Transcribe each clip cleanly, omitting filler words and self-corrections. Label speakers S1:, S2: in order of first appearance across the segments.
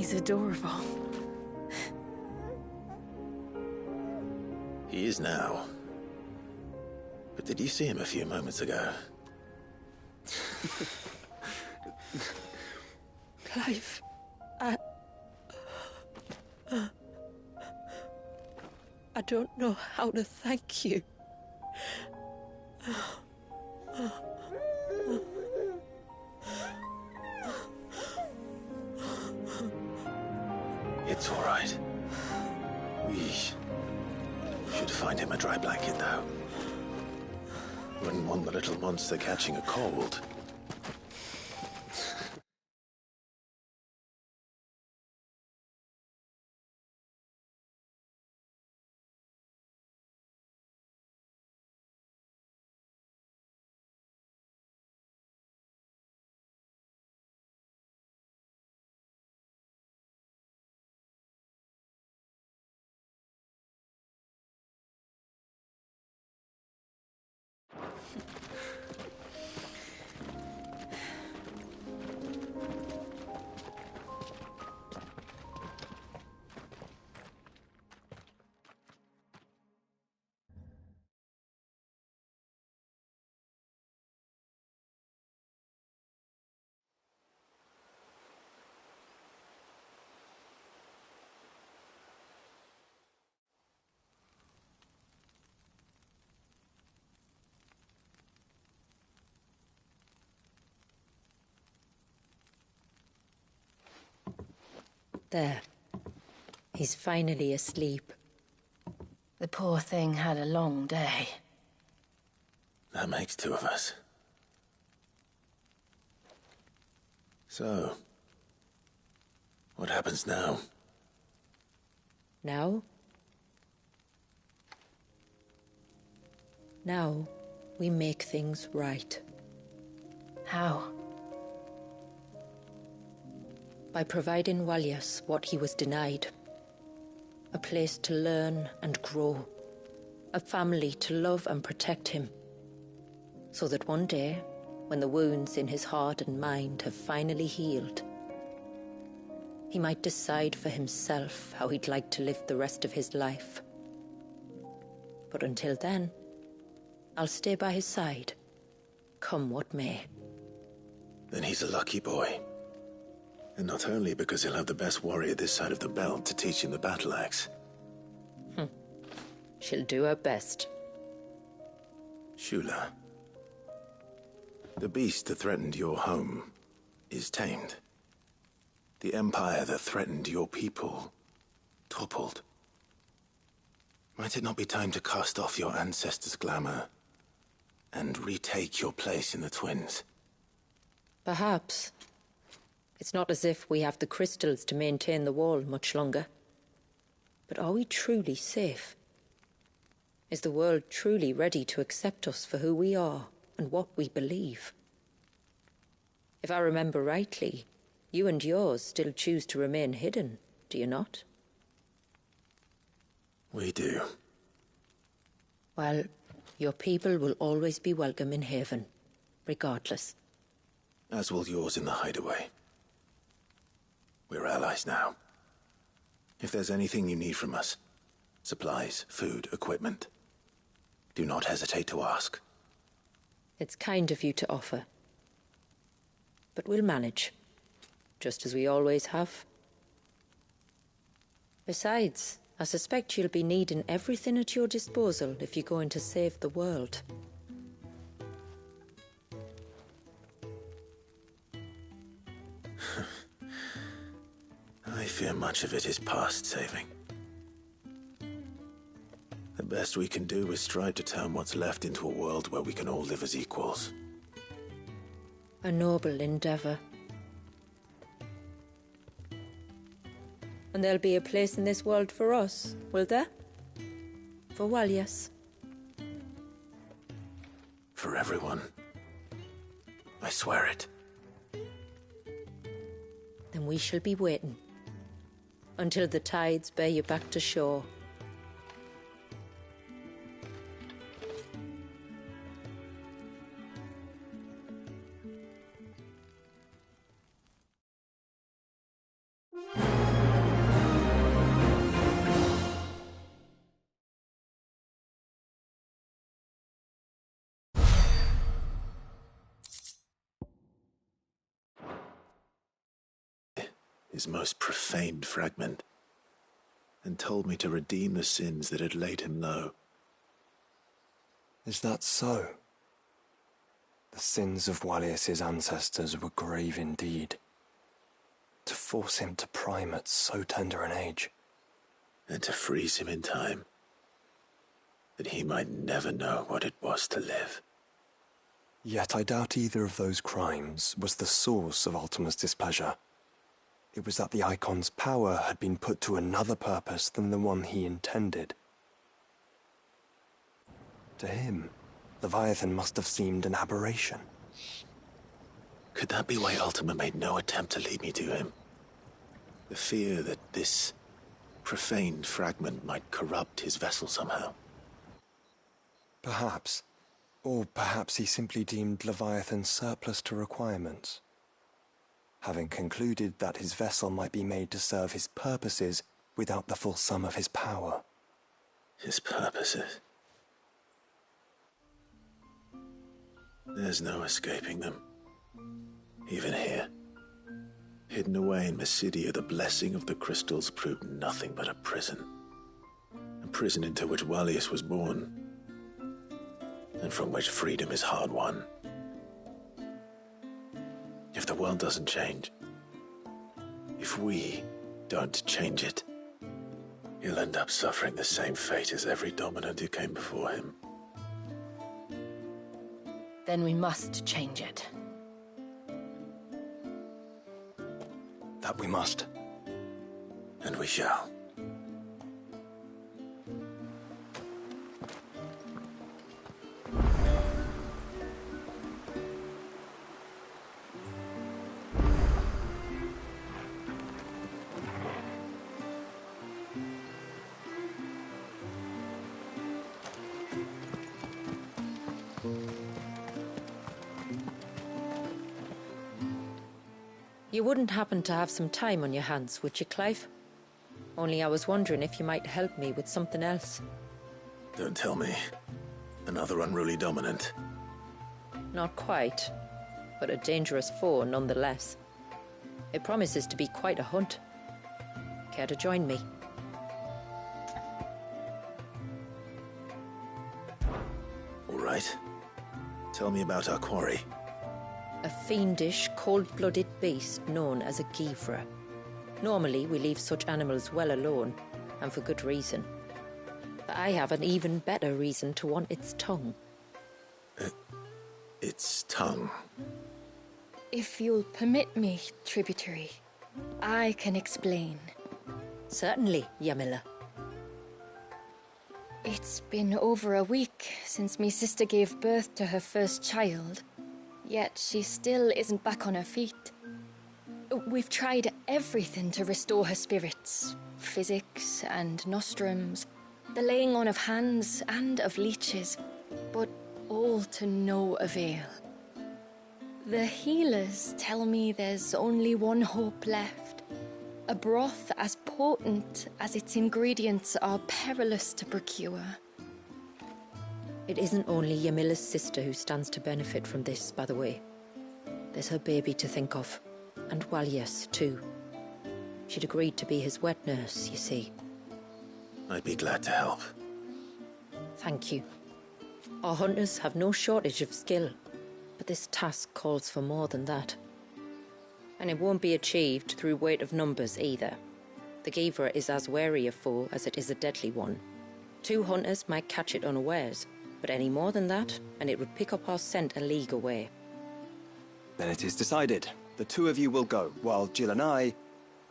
S1: He's adorable.
S2: He is now. But did you see him a few moments ago?
S1: Clive, I don't know how to thank you.
S2: It's all right. We should find him a dry blanket, though. Wouldn't want the little monster catching a cold.
S3: There. He's finally asleep.
S1: The poor thing had a long day.
S2: That makes two of us. So, what happens now?
S3: Now? Now, we make things right.
S1: How?
S3: By providing Walyas what he was denied. A place to learn and grow. A family to love and protect him. So that one day, when the wounds in his heart and mind have finally healed, he might decide for himself how he'd like to live the rest of his life. But until then, I'll stay by his side, come what may.
S2: Then he's a lucky boy. And not only because he'll have the best warrior this side of the belt to teach him the battle axe.
S3: She'll do her best.
S2: Shula, the beast that threatened your home is tamed. The empire that threatened your people toppled. Might it not be time to cast off your ancestors' glamour and retake your place in the Twins?
S3: Perhaps. It's not as if we have the crystals to maintain the wall much longer. But are we truly safe? Is the world truly ready to accept us for who we are and what we believe? If I remember rightly, you and yours still choose to remain hidden, do you not?
S2: We do.
S3: Well, your people will always be welcome in Haven, regardless.
S2: As will yours in the hideaway. We're allies now. If there's anything you need from us, supplies, food, equipment, do not hesitate to ask.
S3: It's kind of you to offer. But we'll manage, just as we always have. Besides, I suspect you'll be needing everything at your disposal if you're going to save the world.
S2: I fear much of it is past saving. The best we can do is strive to turn what's left into a world where we can all live as equals.
S3: A noble endeavor. And there'll be a place in this world for us, will there? For Walyas.
S2: For everyone. I swear it.
S3: Then we shall be waiting. Until the tides bear you back to shore.
S2: his most profaned fragment, and told me to redeem the sins that had laid him low.
S4: Is that so? The sins of Wallius's ancestors were grave indeed. To force him to prime at so tender an age.
S2: And to freeze him in time, that he might never know what it was to live.
S4: Yet I doubt either of those crimes was the source of Ultima's displeasure. It was that the Icon's power had been put to another purpose than the one he intended. To him, Leviathan must have seemed an aberration.
S2: Could that be why Ultima made no attempt to lead me to him? The fear that this profaned fragment might corrupt his vessel somehow.
S4: Perhaps. Or perhaps he simply deemed Leviathan surplus to requirements. Having concluded that his vessel might be made to serve his purposes without the full sum of his power.
S2: His purposes? There's no escaping them. Even here. Hidden away in Mysidia, the blessing of the crystals proved nothing but a prison. A prison into which Wallius was born, and from which freedom is hard won. If the world doesn't change, if we don't change it, he'll end up suffering the same fate as every dominant who came before him.
S1: Then we must change it.
S4: That we must.
S2: And we shall.
S3: You wouldn't happen to have some time on your hands, would you, Clive? Only I was wondering if you might help me with something else.
S2: Don't tell me. Another unruly dominant.
S3: Not quite, but a dangerous foe nonetheless. It promises to be quite a hunt. Care to join me?
S2: All right. Tell me about our quarry.
S3: A fiendish, cold-blooded beast known as a Givra. Normally, we leave such animals well alone, and for good reason. But I have an even better reason to want its tongue.
S2: Its tongue?
S5: If you'll permit me, tributary, I can explain.
S3: Certainly, Yamila.
S5: It's been over a week since me sister gave birth to her first child. Yet she still isn't back on her feet. We've tried everything to restore her spirits. Physics and nostrums, the laying on of hands and of leeches, but all to no avail. The healers tell me there's only one hope left. A broth as potent as its ingredients are perilous to procure.
S3: It isn't only Yamila's sister who stands to benefit from this, by the way. There's her baby to think of, and Wallius, too. She'd agreed to be his wet nurse, you see.
S2: I'd be glad to help.
S3: Thank you. Our hunters have no shortage of skill, but this task calls for more than that. And it won't be achieved through weight of numbers either. The Givra is as wary a foe as it is a deadly one. 2 hunters might catch it unawares, but any more than that, and it would pick up our scent a league away.
S4: Then it is decided. The 2 of you will go, while Jill and I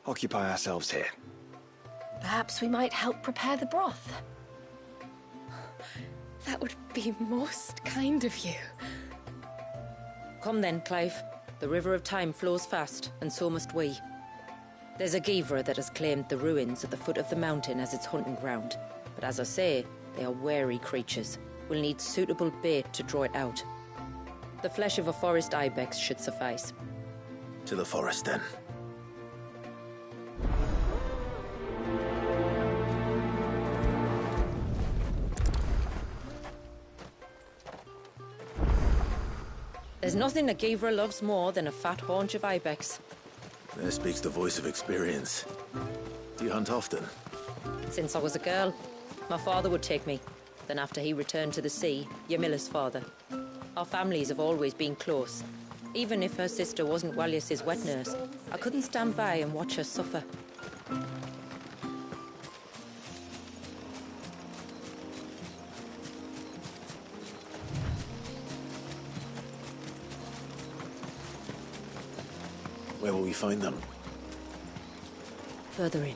S4: occupy ourselves here.
S1: Perhaps we might help prepare the broth.
S5: That would be most kind of you.
S3: Come then, Clive. The river of time flows fast, and so must we. There's a Givra that has claimed the ruins at the foot of the mountain as its hunting ground, but as I say, they are wary creatures. We'll need suitable bait to draw it out. The flesh of a forest ibex should suffice.
S2: To the forest, then.
S3: There's nothing a Givra loves more than a fat haunch of ibex.
S2: There speaks the voice of experience. Do you hunt often?
S3: Since I was a girl, my father would take me. Then after he returned to the sea, Yamila's father. Our families have always been close. Even if her sister wasn't Walyas's wet nurse, I couldn't stand by and watch her suffer.
S2: Where will we find them?
S3: Further in.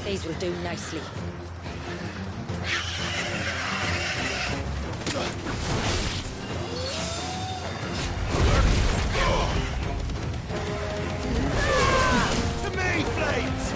S3: These will do nicely.
S2: To me, flames!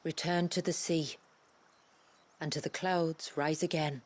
S3: Return to the sea, and to the clouds rise again.